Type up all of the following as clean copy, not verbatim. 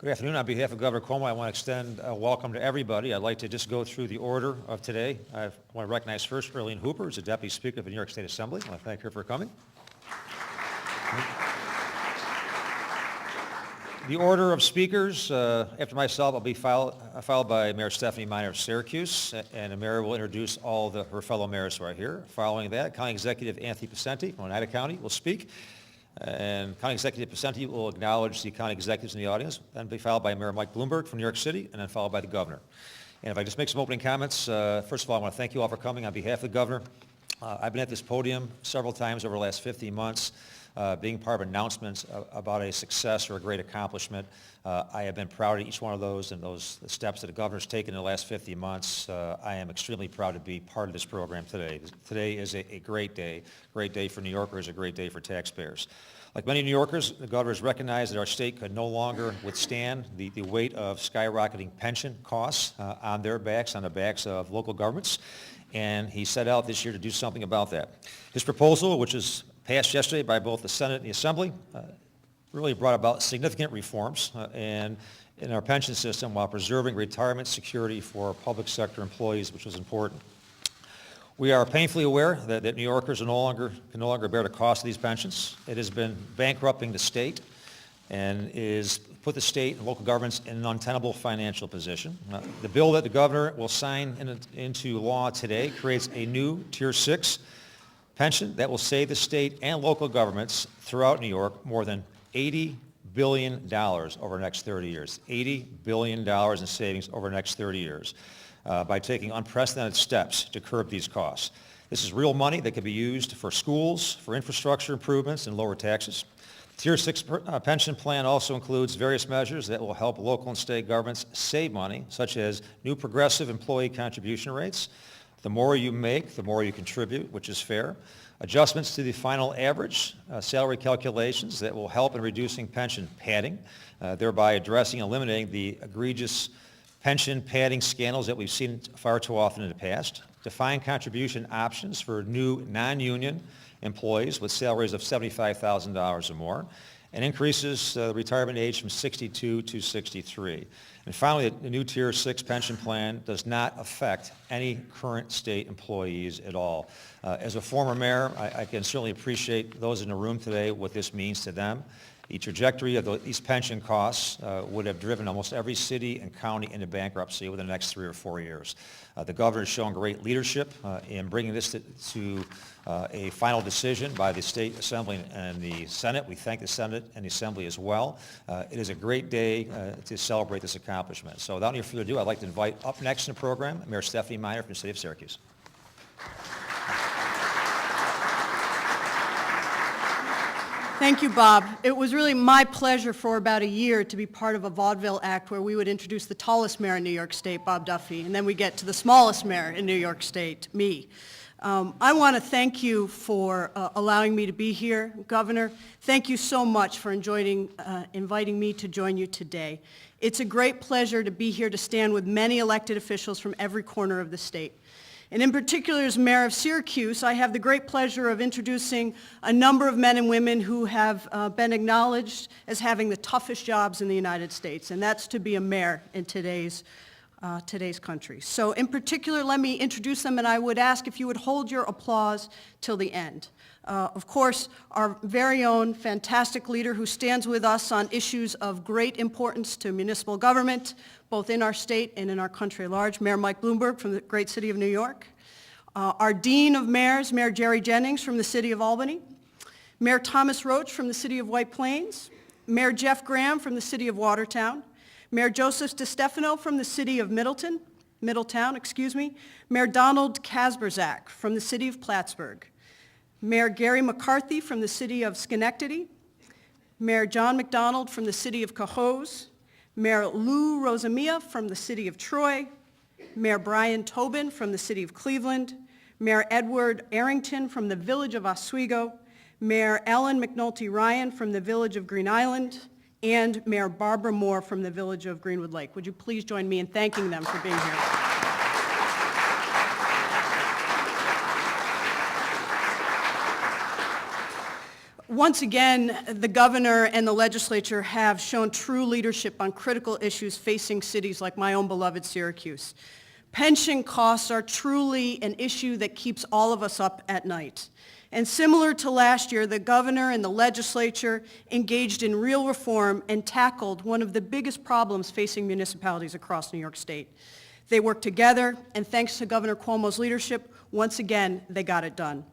Good afternoon. On behalf of Governor Cuomo, I want to extend a welcome to everybody. I'd like to just go through the order of today. I want to recognize first Earlene Hooper, who's the Deputy Speaker of the New York State Assembly. I want to thank her for coming. The order of speakers, after myself, will be followed by Mayor Stephanie Miner of Syracuse, and the mayor will introduce all her fellow mayors who are here. Following that, County Executive Anthony Picenti from Oneida County will speak, and County Executive Picenti will acknowledge the county executives in the audience, then be followed by Mayor Mike Bloomberg from New York City, and then followed by the governor. And if I just make some opening comments, first of all, I want to thank you all for coming on behalf of the governor. I've been at this podium several times over the last 15 months. Being part of announcements about a success or a great accomplishment. I have been proud of each one of those and those steps that the governor's taken in the last 50 months. I am extremely proud to be part of this program today. Today is a great day for New Yorkers, a great day for taxpayers. Like many New Yorkers, the governor has recognized that our state could no longer withstand the weight of skyrocketing pension costs on their backs, on the backs of local governments, and he set out this year to do something about that. His proposal, which is passed yesterday by both the Senate and the Assembly, really brought about significant reforms in our pension system while preserving retirement security for public sector employees, which was important. We are painfully aware that New Yorkers can no longer bear the cost of these pensions. It has been bankrupting the state and is put the state and local governments in an untenable financial position. The bill that the governor will sign into law today creates a new Tier 6 pension that will save the state and local governments throughout New York more than $80 billion over the next 30 years. $80 billion in savings over the next 30 years by taking unprecedented steps to curb these costs. This is real money that can be used for schools, for infrastructure improvements, and lower taxes. The Tier 6 pension plan also includes various measures that will help local and state governments save money, such as new progressive employee contribution rates. The more you make, the more you contribute, which is fair. Adjustments to the final average salary calculations that will help in reducing pension padding, thereby addressing and eliminating the egregious pension padding scandals that we've seen far too often in the past. Defined contribution options for new non-union employees with salaries of $75,000 or more, and increases the retirement age from 62 to 63. And finally, the new Tier 6 pension plan does not affect any current state employees at all. As a former mayor, I can certainly appreciate those in the room today, what this means to them. The trajectory of these pension costs would have driven almost every city and county into bankruptcy within the next 3 or 4 years. The governor has shown great leadership in bringing this to a final decision by the State Assembly and the Senate. We thank the Senate and the Assembly as well. It is a great day to celebrate this accomplishment. So without any further ado, I'd like to invite up next in the program Mayor Stephanie Miner from the city of Syracuse. Thank you, Bob. It was really my pleasure for about a year to be part of a vaudeville act where we would introduce the tallest mayor in New York State, Bob Duffy, and then we get to the smallest mayor in New York State, me. I want to thank you for allowing me to be here. Governor, thank you so much for inviting me to join you today. It's a great pleasure to be here to stand with many elected officials from every corner of the state. And in particular, as mayor of Syracuse, I have the great pleasure of introducing a number of men and women who have been acknowledged as having the toughest jobs in the United States, and that's to be a mayor in today's country. So in particular, let me introduce them, and I would ask if you would hold your applause till the end. Of course, our very own fantastic leader who stands with us on issues of great importance to municipal government, both in our state and in our country at large, Mayor Mike Bloomberg from the great city of New York. Our Dean of Mayors, Mayor Jerry Jennings from the city of Albany. Mayor Thomas Roach from the city of White Plains. Mayor Jeff Graham from the city of Watertown. Mayor Joseph DeStefano from the city of Middletown. Mayor Donald Kasperzak from the city of Plattsburgh. Mayor Gary McCarthy from the city of Schenectady. Mayor John McDonald from the city of Cohoes. Mayor Lou Rosamia from the city of Troy. Mayor Brian Tobin from the city of Cleveland. Mayor Edward Arrington from the village of Oswego. Mayor Ellen McNulty Ryan from the village of Green Island. And Mayor Barbara Moore from the village of Greenwood Lake. Would you please join me in thanking them for being here? Once again, the governor and the legislature have shown true leadership on critical issues facing cities like my own beloved Syracuse. Pension costs are truly an issue that keeps all of us up at night. And similar to last year, the governor and the legislature engaged in real reform and tackled one of the biggest problems facing municipalities across New York State. They worked together, and thanks to Governor Cuomo's leadership, once again, they got it done.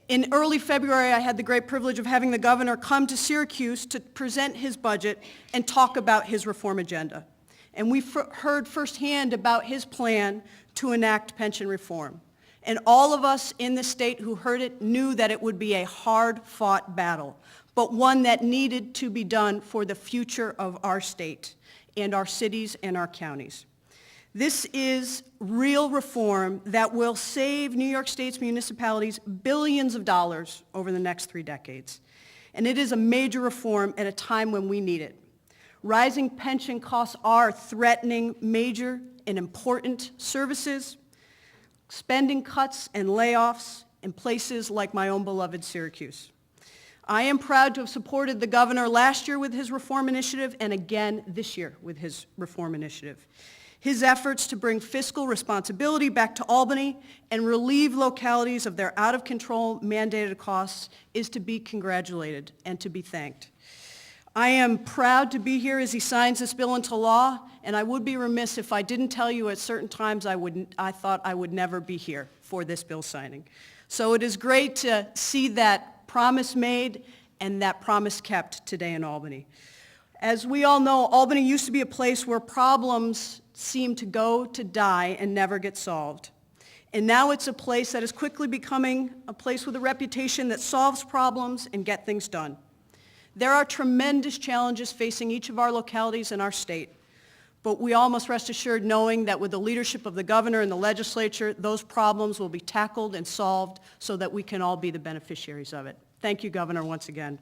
In early February, I had the great privilege of having the governor come to Syracuse to present his budget and talk about his reform agenda. And we heard firsthand about his plan to enact pension reform. And all of us in the state who heard it knew that it would be a hard-fought battle, but one that needed to be done for the future of our state and our cities and our counties. This is real reform that will save New York State's municipalities billions of dollars over the next 3 decades. And it is a major reform at a time when we need it. Rising pension costs are threatening major and important services, spending cuts and layoffs in places like my own beloved Syracuse. I am proud to have supported the governor last year with his reform initiative and again this year with his reform initiative. His efforts to bring fiscal responsibility back to Albany and relieve localities of their out-of-control mandated costs is to be congratulated and to be thanked. I am proud to be here as he signs this bill into law, and I would be remiss if I didn't tell you at certain times I thought I would never be here for this bill signing. So it is great to see that promise made and that promise kept today in Albany. As we all know, Albany used to be a place where problems seem to go to die and never get solved. And now it's a place that is quickly becoming a place with a reputation that solves problems and get things done. There are tremendous challenges facing each of our localities in our state, but we all must rest assured knowing that with the leadership of the governor and the legislature, those problems will be tackled and solved so that we can all be the beneficiaries of it. Thank you, Governor, once again.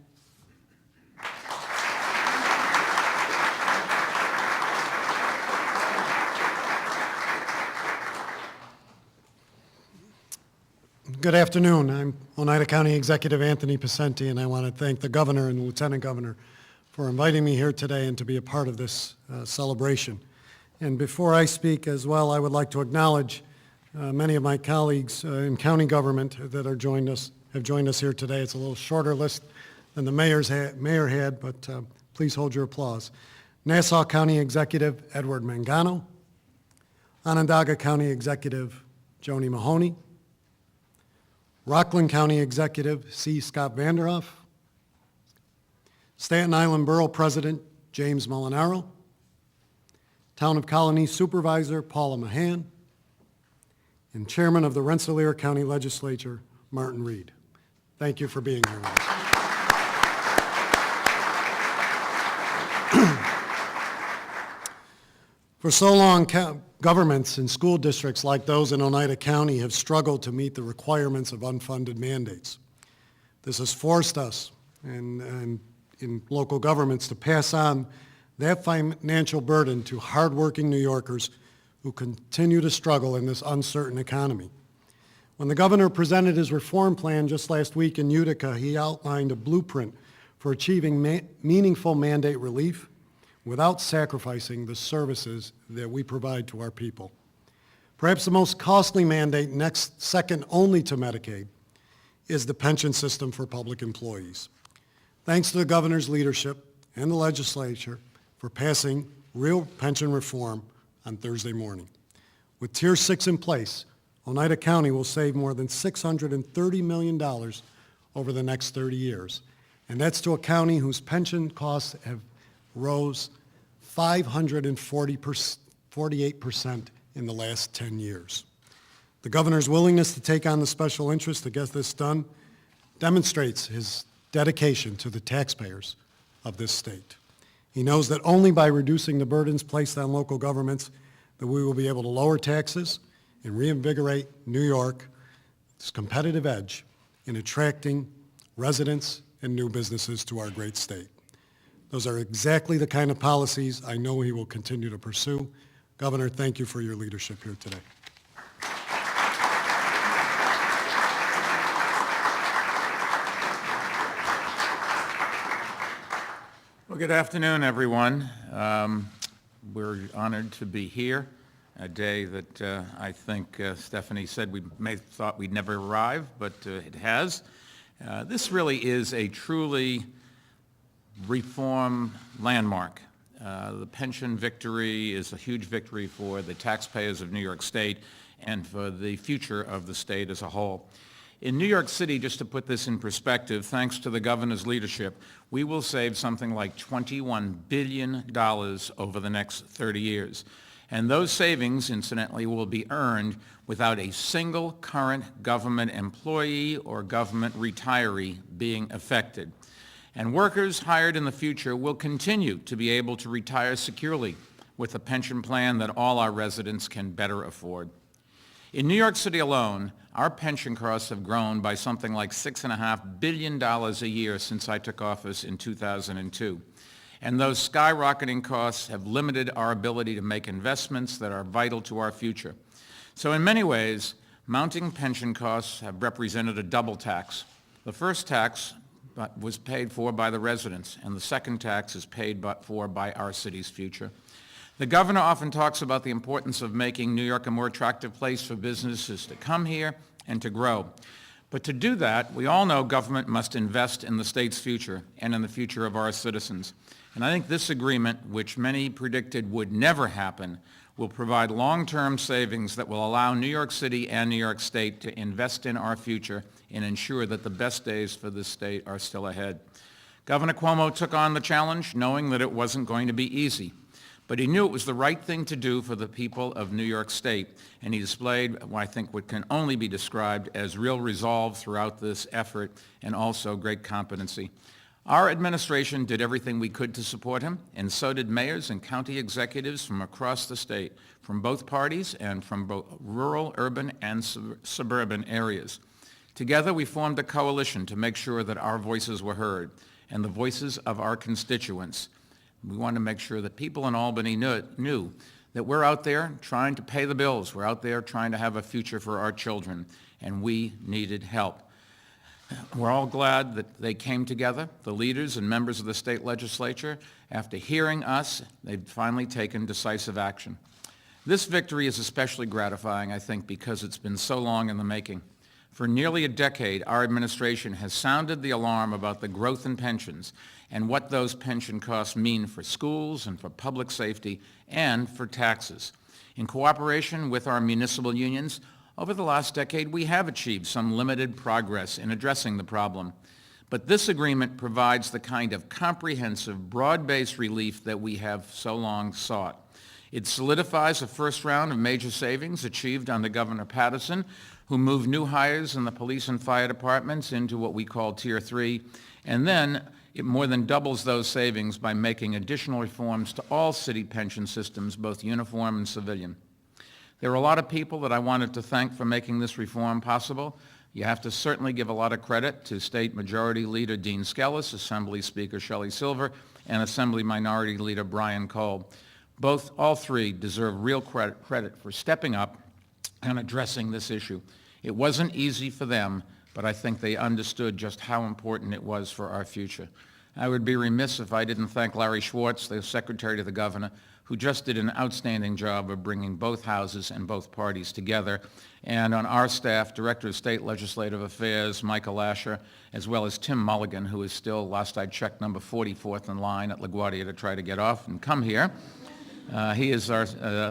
Good afternoon. I'm Oneida County Executive Anthony Picenti, and I want to thank the governor and the lieutenant governor for inviting me here today and to be a part of this celebration. And before I speak as well, I would like to acknowledge many of my colleagues in county government that have joined us here today. It's a little shorter list than the mayor had, but please hold your applause. Nassau County Executive Edward Mangano, Onondaga County Executive Joni Mahoney, Rockland County Executive C. Scott Vanderhoff, Staten Island Borough President James Molinaro, Town of Colony Supervisor Paula Mahan, and Chairman of the Rensselaer County Legislature, Martin Reed. Thank you for being here with us. For so long, governments and school districts like those in Oneida County have struggled to meet the requirements of unfunded mandates. This has forced us and in local governments to pass on that financial burden to hardworking New Yorkers who continue to struggle in this uncertain economy. When the governor presented his reform plan just last week in Utica, he outlined a blueprint for achieving meaningful mandate relief without sacrificing the services that we provide to our people. Perhaps the most costly mandate, second only to Medicaid, is the pension system for public employees. Thanks to the governor's leadership and the legislature for passing real pension reform on Thursday morning. With Tier 6 in place, Oneida County will save more than $630 million over the next 30 years. And that's to a county whose pension costs have rose 548% in the last 10 years. The governor's willingness to take on the special interest to get this done demonstrates his dedication to the taxpayers of this state. He knows that only by reducing the burdens placed on local governments that we will be able to lower taxes and reinvigorate New York's competitive edge in attracting residents and new businesses to our great state. Those are exactly the kind of policies I know he will continue to pursue. Governor, thank you for your leadership here today. Well, good afternoon, everyone. We're honored to be here, a day that I think Stephanie said we may have thought we'd never arrive, but it has. This really is a truly reform landmark. The pension victory is a huge victory for the taxpayers of New York State and for the future of the state as a whole. In New York City, just to put this in perspective, thanks to the governor's leadership, we will save something like $21 billion over the next 30 years. And those savings, incidentally, will be earned without a single current government employee or government retiree being affected. And workers hired in the future will continue to be able to retire securely with a pension plan that all our residents can better afford. In New York City alone, our pension costs have grown by something like $6.5 billion a year since I took office in 2002. And those skyrocketing costs have limited our ability to make investments that are vital to our future. So in many ways, mounting pension costs have represented a double tax. The first tax was paid for by the residents, and the second tax is paid for by our city's future. The governor often talks about the importance of making New York a more attractive place for businesses to come here and to grow. But to do that, we all know government must invest in the state's future and in the future of our citizens. And I think this agreement, which many predicted would never happen, will provide long-term savings that will allow New York City and New York State to invest in our future and ensure that the best days for this state are still ahead. Governor Cuomo took on the challenge knowing that it wasn't going to be easy. But he knew it was the right thing to do for the people of New York State, and he displayed what I think what can only be described as real resolve throughout this effort and also great competency. Our administration did everything we could to support him, and so did mayors and county executives from across the state, from both parties and from both rural, urban, and suburban areas. Together, we formed a coalition to make sure that our voices were heard and the voices of our constituents. We wanted to make sure that people in Albany knew that we're out there trying to pay the bills. We're out there trying to have a future for our children, and we needed help. We're all glad that they came together, the leaders and members of the state legislature. After hearing us, they've finally taken decisive action. This victory is especially gratifying, I think, because it's been so long in the making. For nearly a decade, our administration has sounded the alarm about the growth in pensions and what those pension costs mean for schools and for public safety and for taxes. In cooperation with our municipal unions, over the last decade, we have achieved some limited progress in addressing the problem. But this agreement provides the kind of comprehensive, broad-based relief that we have so long sought. It solidifies a first round of major savings achieved under Governor Patterson, who moved new hires in the police and fire departments into what we call Tier 3, and then it more than doubles those savings by making additional reforms to all city pension systems, both uniform and civilian. There are a lot of people that I wanted to thank for making this reform possible. You have to certainly give a lot of credit to State Majority Leader Dean Skelos, Assembly Speaker Shelley Silver, and Assembly Minority Leader Brian Cole. All three deserve real credit for stepping up and addressing this issue. It wasn't easy for them, but I think they understood just how important it was for our future. I would be remiss if I didn't thank Larry Schwartz, the Secretary to the Governor, who just did an outstanding job of bringing both houses and both parties together. And on our staff, Director of State Legislative Affairs, Michael Asher, as well as Tim Mulligan, who is still, last I checked, number 44th in line at LaGuardia to try to get off and come here. He is our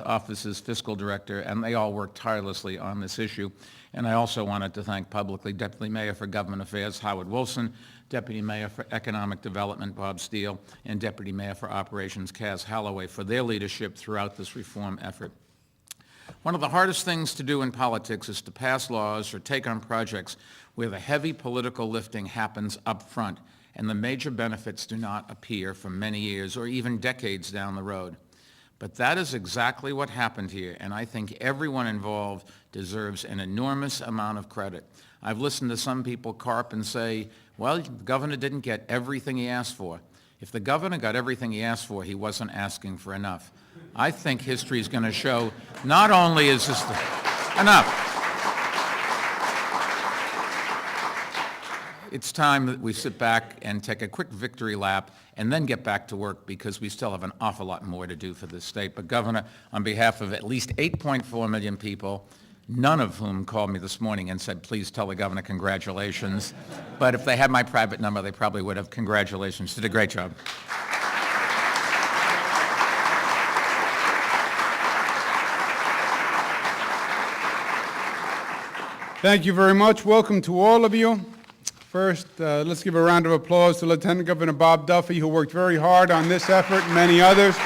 office's fiscal director, and they all worked tirelessly on this issue. And I also wanted to thank publicly Deputy Mayor for Government Affairs, Howard Wilson, Deputy Mayor for Economic Development, Bob Steele, and Deputy Mayor for Operations, Kaz Holloway, for their leadership throughout this reform effort. One of the hardest things to do in politics is to pass laws or take on projects where the heavy political lifting happens up front, and the major benefits do not appear for many years or even decades down the road. But that is exactly what happened here, and I think everyone involved deserves an enormous amount of credit. I've listened to some people carp and say, well, the governor didn't get everything he asked for. If the governor got everything he asked for, he wasn't asking for enough. I think history is going to show not only is this enough. it's time that we sit back and take a quick victory lap and then get back to work, because we still have an awful lot more to do for this state. But Governor, on behalf of at least 8.4 million people, none of whom called me this morning and said, please tell the governor congratulations. But if they had my private number, they probably would have. Congratulations. Did a great job. Thank you very much. Welcome to all of you. First, let's give a round of applause to Lieutenant Governor Bob Duffy, who worked very hard on this effort and many others.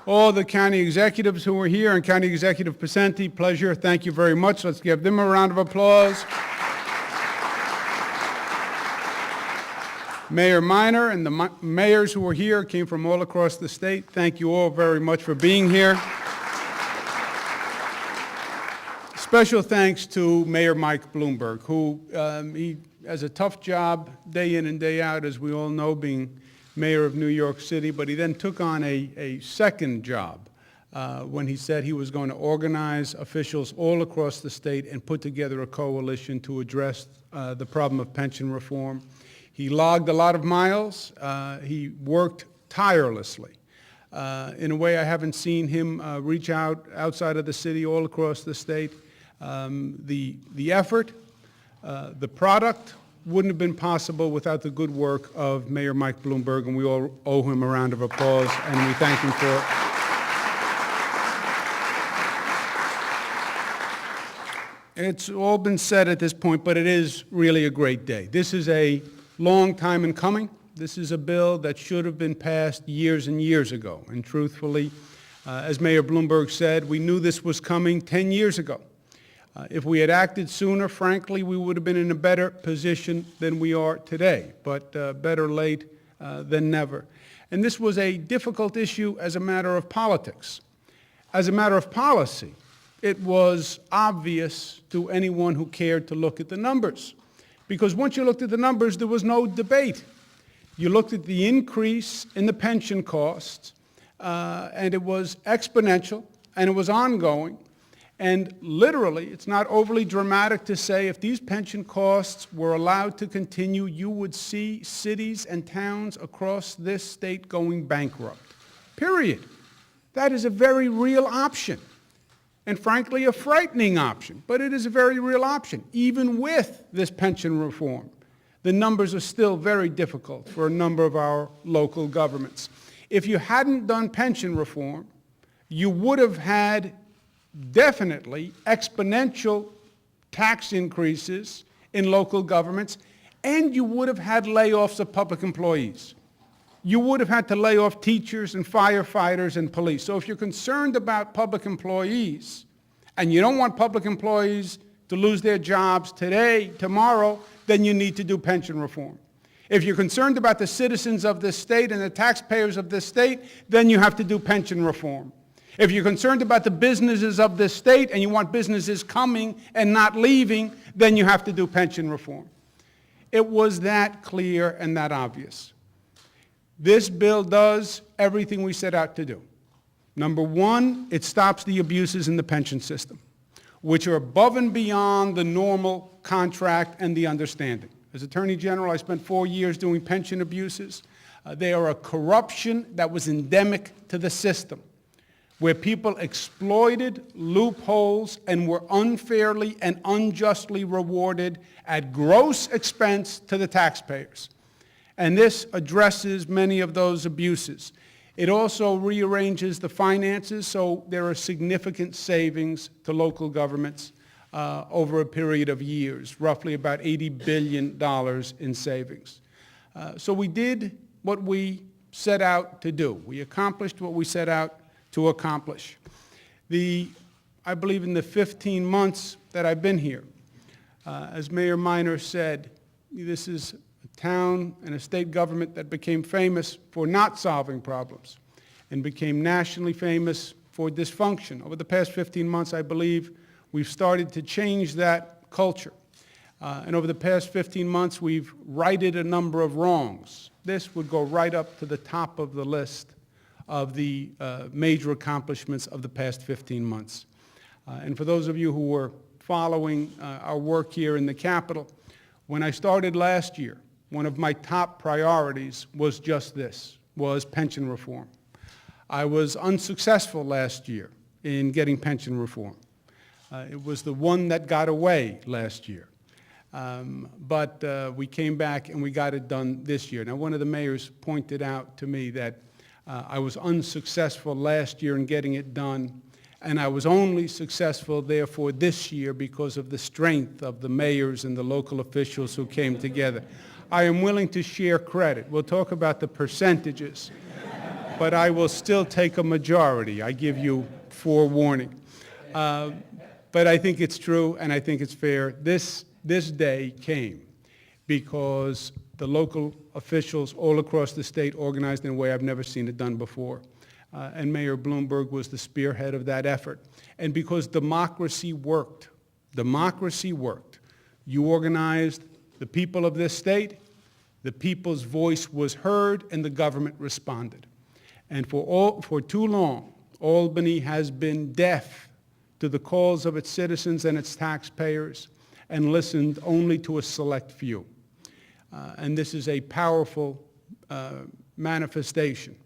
All the county executives who were here, and County Executive Pacenti, pleasure. Thank you very much. Let's give them a round of applause. Mayor Minor and the mayors who were here came from all across the state. Thank you all very much for being here. Special thanks to Mayor Mike Bloomberg, who he has a tough job day in and day out, as we all know, being mayor of New York City, but he then took on a second job when he said he was going to organize officials all across the state and put together a coalition to address the problem of pension reform. He logged a lot of miles. He worked tirelessly. In a way I haven't seen him reach out outside of the city, all across the state. The effort, the product wouldn't have been possible without the good work of Mayor Mike Bloomberg, and we all owe him a round of applause, and we thank him for it. It's all been said at this point, but it is really a great day. This is a long time in coming. This is a bill that should have been passed years and years ago, and truthfully, as Mayor Bloomberg said, we knew this was coming 10 years ago. If we had acted sooner, frankly, we would have been in a better position than we are today, but better late than never. And this was a difficult issue as a matter of politics. As a matter of policy, it was obvious to anyone who cared to look at the numbers, because once you looked at the numbers, there was no debate. You looked at the increase in the pension costs, and it was exponential, and it was ongoing. And literally, it's not overly dramatic to say if these pension costs were allowed to continue, you would see cities and towns across this state going bankrupt. Period. That is a very real option. And frankly, a frightening option. But it is a very real option. Even with this pension reform, the numbers are still very difficult for a number of our local governments. If you hadn't done pension reform, you would have had definitely exponential tax increases in local governments, and you would have had layoffs of public employees. You would have had to lay off teachers and firefighters and police. So if you're concerned about public employees, and you don't want public employees to lose their jobs today, tomorrow, then you need to do pension reform. If you're concerned about the citizens of this state and the taxpayers of this state, then you have to do pension reform. If you're concerned about the businesses of this state and you want businesses coming and not leaving, then you have to do pension reform. It was that clear and that obvious. This bill does everything we set out to do. Number one, it stops the abuses in the pension system, which are above and beyond the normal contract and the understanding. As Attorney General, I spent 4 years doing pension abuses. They are a corruption that was endemic to the system, where people exploited loopholes and were unfairly and unjustly rewarded at gross expense to the taxpayers. And this addresses many of those abuses. It also rearranges the finances, so there are significant savings to local governments over a period of years, roughly about $80 billion in savings. So we did what we set out to do. We accomplished what we set out to accomplish. I believe in the 15 months that I've been here, as Mayor Minor said, this is a town and a state government that became famous for not solving problems and became nationally famous for dysfunction. Over the past 15 months, I believe we've started to change that culture. And over the past 15 months, we've righted a number of wrongs. This would go right up to the top of the list of the major accomplishments of the past 15 months. And for those of you who were following our work here in the Capitol. When I started last year, one of my top priorities was just this, was pension reform. I was unsuccessful last year in getting pension reform. It was the one that got away last year. But we came back and we got it done this year. Now, one of the mayors pointed out to me that I was unsuccessful last year in getting it done, and I was only successful, therefore, this year because of the strength of the mayors and the local officials who came together. I am willing to share credit. We'll talk about the percentages, but I will still take a majority. I give you forewarning. But I think it's true, and I think it's fair. This day came because the local officials all across the state organized in a way I've never seen it done before. And Mayor Bloomberg was the spearhead of that effort. And because democracy worked. Democracy worked. You organized the people of this state, the people's voice was heard, and the government responded. And for too long, Albany has been deaf to the calls of its citizens and its taxpayers and listened only to a select few. And this is a powerful manifestation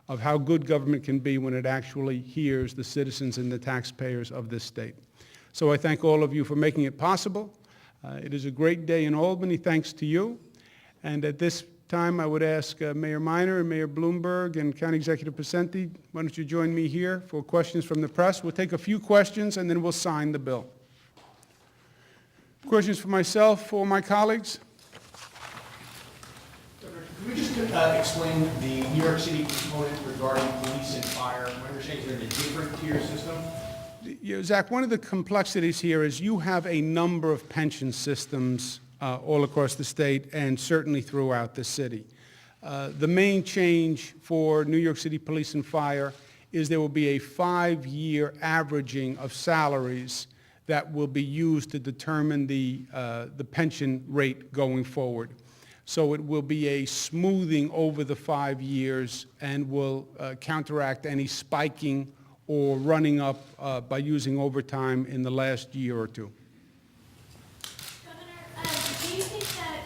of how good government can be when it actually hears the citizens and the taxpayers of this state. So I thank all of you for making it possible. It is a great day in Albany, thanks to you. And at this time, I would ask Mayor Minor and Mayor Bloomberg and County Executive Pacenti, why don't you join me here for questions from the press? We'll take a few questions, and then we'll sign the bill. Questions for myself or my colleagues? Governor, could we just explain the New York City component regarding police and fire? My understanding is they're in a different tier system. Zach, one of the complexities here is you have a number of pension systems all across the state and certainly throughout the city. The main change for New York City Police and Fire is there will be a 5-year averaging of salaries that will be used to determine the pension rate going forward. So it will be a smoothing over the 5 years and will counteract any spiking or running up by using overtime in the last year or two. Governor, do you think that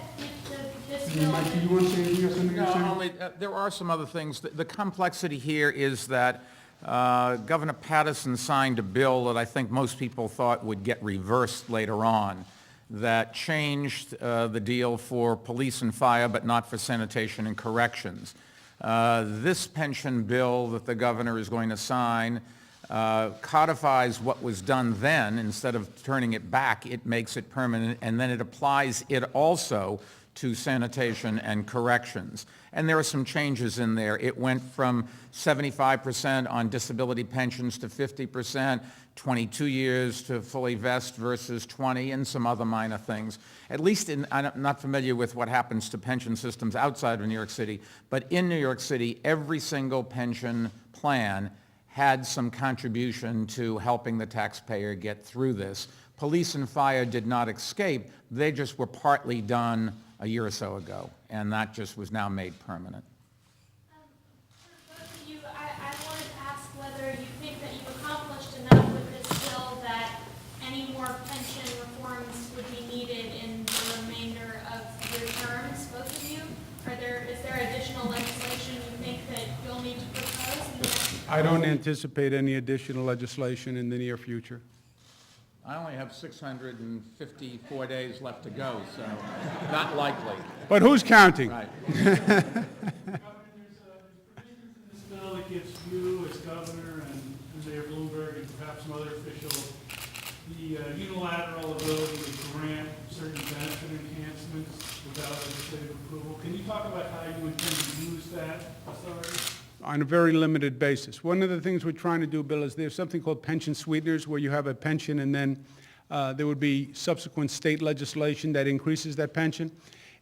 if this bill... Mike, do you want to say anything else? No, only, there are some other things. The complexity here is that Governor Patterson signed a bill that I think most people thought would get reversed later on, that changed the deal for police and fire, but not for sanitation and corrections. This pension bill that the governor is going to sign codifies what was done then. Instead of turning it back, it makes it permanent, and then it applies it also to sanitation and corrections. And there are some changes in there. It went from 75% on disability pensions to 50%, 22 years to fully vest versus 20, and some other minor things. At least I'm not familiar with what happens to pension systems outside of New York City, but in New York City, every single pension plan had some contribution to helping the taxpayer get through this. Police and fire did not escape. They just were partly done a year or so ago, and that just was now made permanent. For both of you, I wanted to ask whether you think that you've accomplished enough with this bill that any more pension reforms would be needed in the remainder of your terms, both of you? Is there additional legislation you think that you'll need to propose in the next? I don't anticipate any additional legislation in the near future. I only have 654 days left to go, so not likely. But who's counting? Right. Governor, there's provisions in this bill that gives you as governor and Mayor Bloomberg and perhaps some other officials the unilateral ability to grant certain benefit enhancements without legislative approval. Can you talk about how you intend to use that authority? On a very limited basis. One of the things we're trying to do, Bill, is there's something called pension sweeteners, where you have a pension and then there would be subsequent state legislation that increases that pension.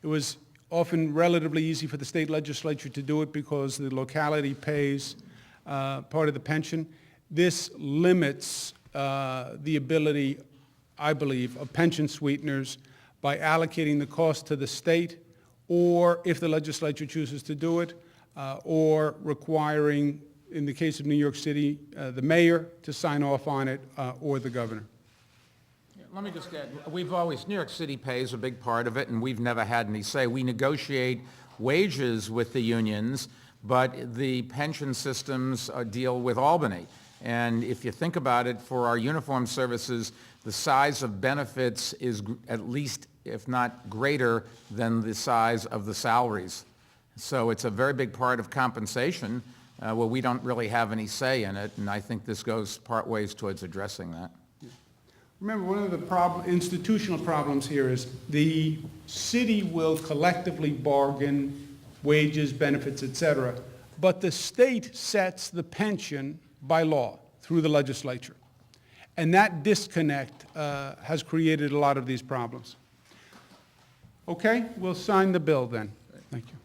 It was often relatively easy for the state legislature to do it because the locality pays part of the pension. This limits the ability, I believe, of pension sweeteners by allocating the cost to the state, or if the legislature chooses to do it, or requiring, in the case of New York City, the mayor to sign off on it, or the governor. Yeah, Let me just add, we've always, New York City pays a big part of it, and we've never had any say. We negotiate wages with the unions, but the pension systems deal with Albany. And if you think about it, for our uniform services, the size of benefits is at least, if not greater, than the size of the salaries. So it's a very big part of compensation where we don't really have any say in it, and I think this goes part ways towards addressing that. Remember, one of the institutional problems here is the city will collectively bargain wages, benefits, et cetera, but the state sets the pension by law through the legislature. And that disconnect has created a lot of these problems. Okay, we'll sign the bill then. Thank you.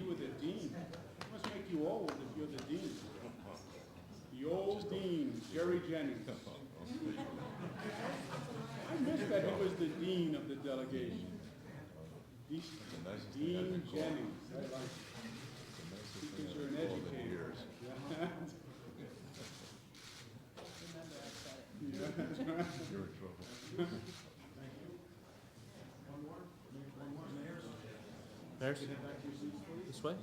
You were the dean. It must make you old if you're the dean. The old dean, Jerry Jennings. I missed that he was the dean of the delegation. Dean Jennings. I like it. Because you're an educator. Yeah, that's right. You're in trouble. Mayor? This way?